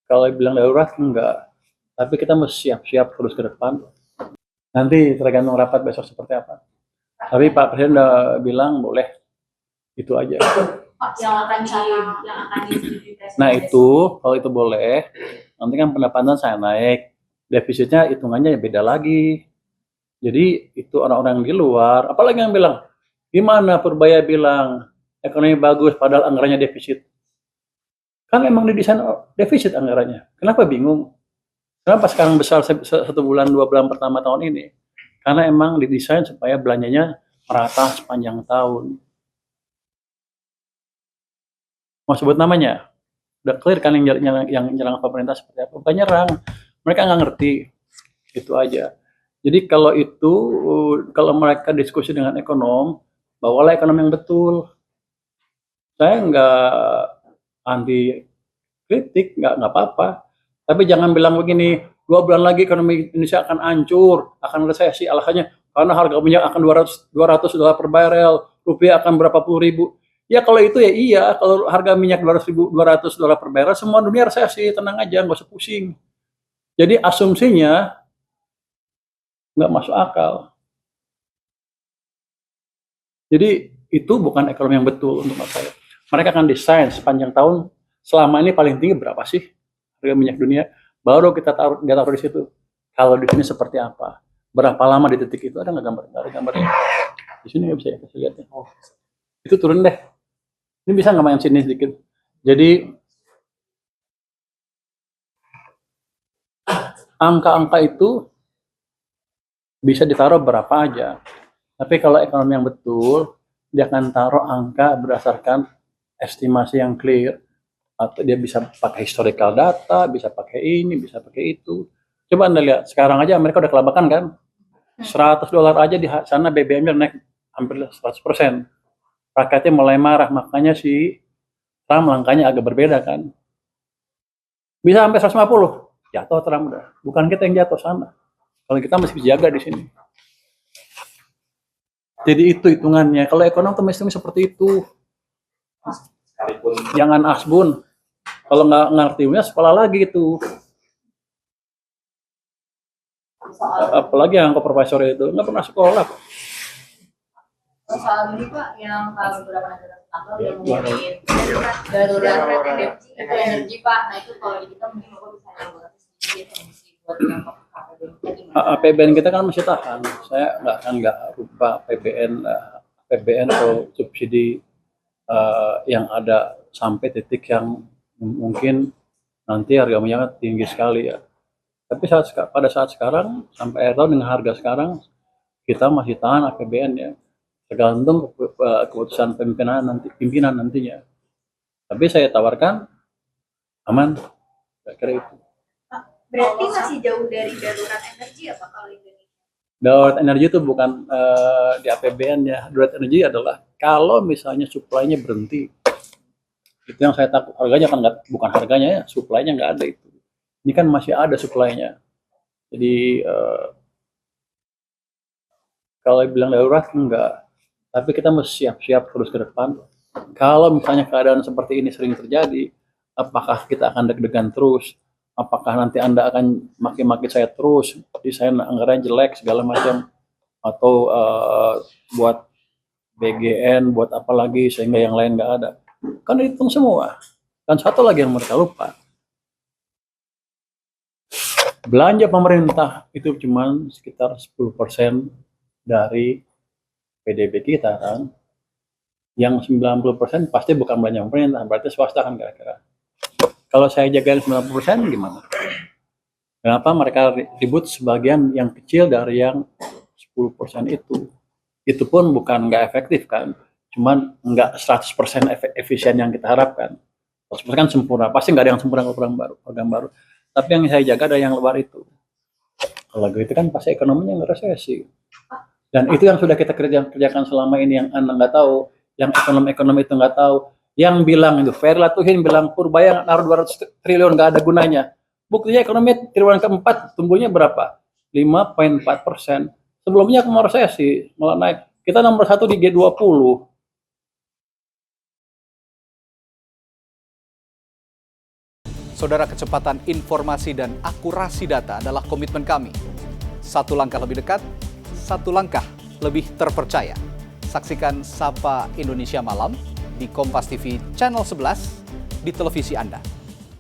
Kalau bilang darurat enggak, tapi kita mesti siap-siap terus ke depan. Nanti tergantung rapat besok seperti apa. Tapi Pak Presiden udah bilang boleh, itu aja. Pak, yang akan disetujui Presiden. Nah itu, kalau itu boleh, nanti kan pendapatan saya naik, defisitnya hitungannya beda lagi. Jadi itu orang-orang di luar, apalagi yang bilang, gimana Purbaya bilang ekonomi bagus padahal anggarannya defisit. Kan emang didesain defisit anggarannya. Kenapa bingung? Kenapa sekarang besar 1 bulan 2 bulan pertama tahun ini? Karena emang didesain supaya belanjanya merata sepanjang tahun. Mau sebut namanya? Udah clear kan yang nyerang pemerintah seperti apa? Bukan nyerang, mereka nggak ngerti. Itu aja. Jadi kalau itu, kalau mereka diskusi dengan ekonom, bawalah ekonom yang betul. Saya nggak anti kritik, nggak apa-apa. Tapi jangan bilang begini, 2 bulan lagi ekonomi Indonesia akan hancur, akan resesi. Alasannya karena harga minyak akan 200 dolar per barel, rupiah akan berapa puluh ribu. Ya kalau itu ya iya, kalau harga minyak 200 dolar per barel, semua dunia resesi, tenang aja, nggak usah pusing. Jadi asumsinya nggak masuk akal. Jadi itu bukan ekonomi yang betul untuk saya. Mereka akan desain sepanjang tahun, selama ini paling tinggi berapa sih harga minyak dunia, baru kita taruh di situ. Kalau di sini seperti apa, berapa lama di titik itu, ada nggak gambar? Nggak ada gambarnya. Di sini nggak bisa ya, bisa lihat ya. Oh, itu turun deh. Ini bisa nggak main sini sedikit? Jadi angka-angka itu bisa ditaruh berapa aja. Tapi kalau ekonomi yang betul, dia akan taruh angka berdasarkan estimasi yang clear. Atau dia bisa pakai historical data, bisa pakai ini, bisa pakai itu. Coba Anda lihat, sekarang aja Amerika udah kelabakan kan? 100 dolar aja di sana BBM-nya naik hampir 100%. Rakyatnya mulai marah, makanya si Trump langkahnya agak berbeda kan. Bisa sampai 150, jatuh Trump udah. Bukan kita yang jatuh sana. Kalau kita masih jaga di sini. Jadi itu hitungannya. Kalau ekonom tuh mesti seperti itu. Jangan asbun. Kalau nggak ngertinya sekolah lagi itu. Apalagi yang ke profesor itu nggak pernah sekolah. Soal ini Pak, yang beberapa negara tetangga yang mungkin darurat energi Pak. Nah itu kalau kita mungkin Bapak bisa elaborasi sedikit buat dampak APBN kita kan masih tahan. Saya nggak rubah APBN atau subsidi yang ada sampai titik yang mungkin nanti harga minyak tinggi sekali ya. Tapi pada saat sekarang sampai akhir tahun dengan harga sekarang kita masih tahan APBN ya. Tergantung keputusan pimpinan nantinya. Tapi saya tawarkan aman, saya kira itu. Berarti masih jauh dari darurat energi apa kalau Indonesia? Darurat energi itu bukan di APBN ya. Darurat energi adalah kalau misalnya supply-nya berhenti. Itu yang saya takut. Harganya kan bukan harganya ya, supply-nya nggak ada itu. Ini kan masih ada supply-nya. Jadi kalau bilang darurat enggak. Tapi kita mesti siap-siap terus ke depan. Kalau misalnya keadaan seperti ini sering terjadi, apakah kita akan deg-degan terus? Apakah nanti Anda akan maki-maki saya terus? Desain anggaran jelek segala macam, atau buat BGN, buat apa lagi sehingga yang lain nggak ada? Kan dihitung semua. Dan satu lagi yang mereka lupa, belanja pemerintah itu cuma sekitar 10% dari PDB kita kan. Yang 90% pasti bukan belanja pemerintah, berarti swasta kan kira-kira. Kalau saya jagain 90% gimana? Kenapa mereka ribut sebagian yang kecil dari yang 10% itu? Itu pun bukan nggak efektif kan, cuman nggak 100% efisien yang kita harapkan. 100% kan sempurna, pasti nggak ada yang sempurna kalau program baru. Tapi yang saya jaga ada yang luar itu. Kalau gitu kan pasti ekonominya nggak resesi. Dan itu yang sudah kita kerjakan selama ini yang Anda nggak tahu, yang ekonom itu nggak tahu. Yang bilang itu, Ferry Latuhin bilang Purbaya naruh 200 triliun nggak ada gunanya. Buktinya ekonomi triwulan keempat tumbuhnya berapa? 5,4%. Sebelumnya mau resesi, malah naik. Kita nomor 1 di G20. Saudara, kecepatan informasi dan akurasi data adalah komitmen kami. Satu langkah lebih dekat, satu langkah lebih terpercaya. Saksikan Sapa Indonesia Malam di Kompas TV Channel 11 di televisi Anda.